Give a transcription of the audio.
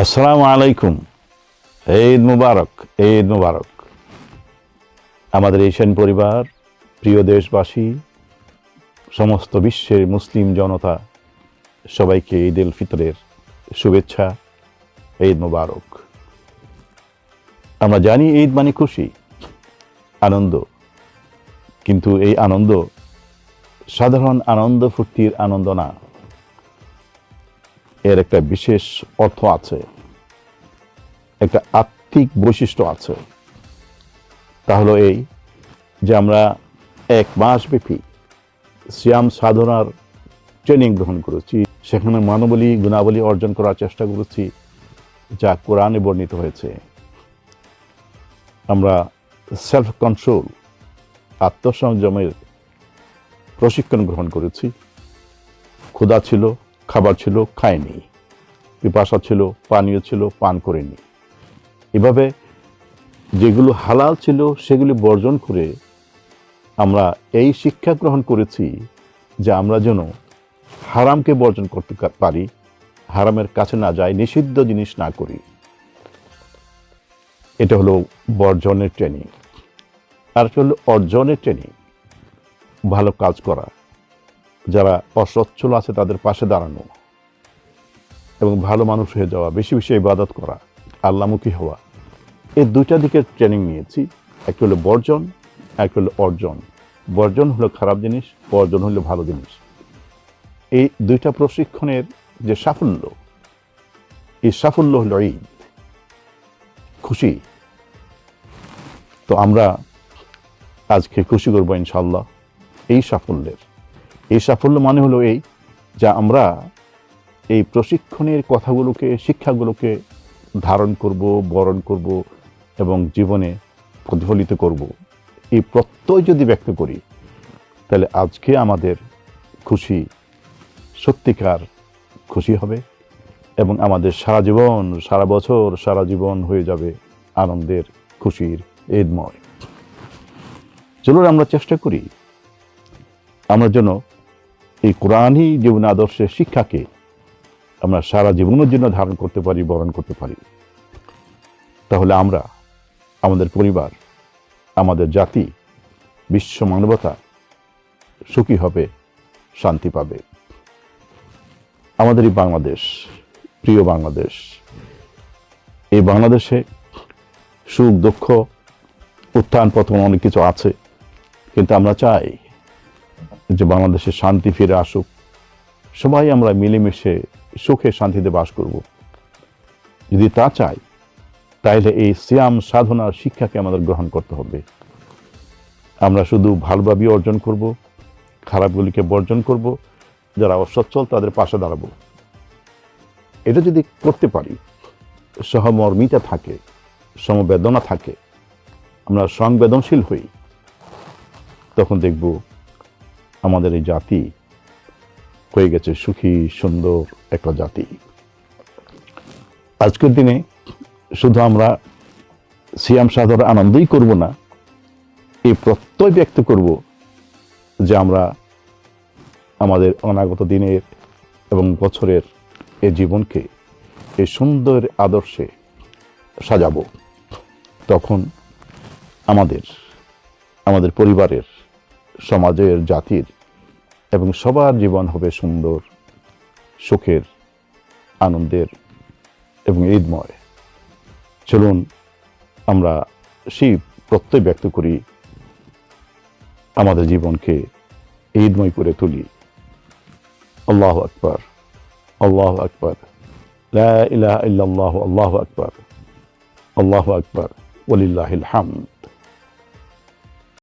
আসসালামু আলাইকুম। ঈদ মুবারক, ঈদ মুবারক। আমাদের এশিয়ান পরিবার, প্রিয় দেশবাসী, সমস্ত বিশ্বের মুসলিম জনতা, সবাইকে ঈদ উল ফিতরের শুভেচ্ছা। ঈদ মুবারক। আমরা জানি ঈদ মানে খুশি, আনন্দ, কিন্তু এই আনন্দ সাধারণ আনন্দ ফুর্তির আনন্দ না। এর একটা বিশেষ অর্থ আছে, একটা আত্মিক বৈশিষ্ট্য আছে। তা হলো এই যে আমরা 1 মাস ব্যাপী সিয়াম সাধনার ট্রেনিং গ্রহণ করেছি। সেখানে মানবলী গুণাবলী অর্জন করার চেষ্টা করেছি, যা কোরআনে বর্ণিত হয়েছে। আমরা সেলফ কন্ট্রোল, আত্মসংযমের প্রশিক্ষণ গ্রহণ করেছি। ক্ষুধা ছিল, খাবার ছিল, খায়নি। পিপাসা ছিল, পানীয় ছিল, পান করেনি। এভাবে যেগুলো হালাল ছিল সেগুলি বর্জন করে আমরা এই শিক্ষা গ্রহণ করেছি যে আমরা যেন হারামকে বর্জন করতে পারি, হারামের কাছে না যাই, নিষিদ্ধ জিনিস না করি। এটা হলো বর্জনের ট্রেনিং। আর হলো অর্জনের ট্রেনিং, ভালো কাজ করা, যারা অসচ্ছল আছে তাদের পাশে দাঁড়ানো এবং ভালো মানুষ হয়ে যাওয়া, বেশি বেশি ইবাদত করা, আল্লাহমুখী হওয়া। এই দুইটা দিকের ট্রেনিং নিয়েছি। একটা হলো বর্জন, একটা হলো অর্জন। বর্জন হলো খারাপ জিনিস, অর্জন হলো ভালো জিনিস। এই দুইটা প্রশিক্ষণের যে সাফল্য, এই সাফল্য হলো ঈদ, খুশি। তো আমরা আজকে খুশি করবো ইনশাল্লাহ এই সাফল্যের। এই সাফল্য মানে হলো এই যে আমরা এই প্রশিক্ষণের কথাগুলোকে, শিক্ষাগুলোকে ধারণ করব, বরণ করব এবং জীবনে প্রতিফলিত করব। এই প্রত্যয় যদি ব্যক্ত করি, তাহলে আজকে আমাদের খুশি সত্যিকার খুশি হবে এবং আমাদের সারা জীবন, সারা বছর, সারা জীবন হয়ে যাবে আনন্দের, খুশির, ঈদময়। চলুন আমরা চেষ্টা করি আমরা যেন এই কোরআনী জীবন আদর্শের শিক্ষাকে আমরা সারা জীবনের জন্য ধারণ করতে পারি, বরণ করতে পারি। তাহলে আমরা, আমাদের পরিবার, আমাদের জাতি, বিশ্ব মানবতা সুখী হবে, শান্তি পাবে। আমাদের এই বাংলাদেশ, প্রিয় বাংলাদেশ, এই বাংলাদেশে সুখ দুঃখ, উত্থান পতন অনেক কিছু আছে, কিন্তু আমরা চাই যে বাংলাদেশে শান্তি ফিরে আসুক। সবাই আমরা মিলেমিশে সুখে শান্তিতে বাস করব। যদি তা চাই, তাহলে এই সিয়াম সাধনার শিক্ষাকে আমাদের গ্রহণ করতে হবে। আমরা শুধু ভালোভাবে অর্জন করব, খারাপগুলিকে বর্জন করব, যারা অসচ্ছল তাদের পাশে দাঁড়াবো। এটা যদি করতে পারি, সহমর্মিতা থাকে, সমবেদনা থাকে, আমরা সংবেদনশীল হই, তখন দেখব আমাদের এই জাতি হয়ে গেছে সুখী, সুন্দর একটা জাতি। আজকের দিনে শুধু আমরা সিয়াম সাধনার আনন্দই করব না, এই প্রত্যয় ব্যক্ত করব যে আমরা আমাদের অনাগত দিনের এবং বছরের এই জীবনকে এই সুন্দর আদর্শে সাজাবো। তখন আমাদের পরিবারের, সমাজের, জাতির এবং সবার জীবন হবে সুন্দর, সুখের, আনন্দের এবং ঈদময়। চলুন আমরা সেই প্রত্যয় ব্যক্ত করি, আমাদের জীবনকে ঈদময় করে তুলি। আল্লাহু আকবার, আল্লাহু আকবার, লা ইলাহা ইল্লাল্লাহু, আল্লাহু আকবার, আল্লাহু আকবার, ওয়ালিল্লাহিল হামদ।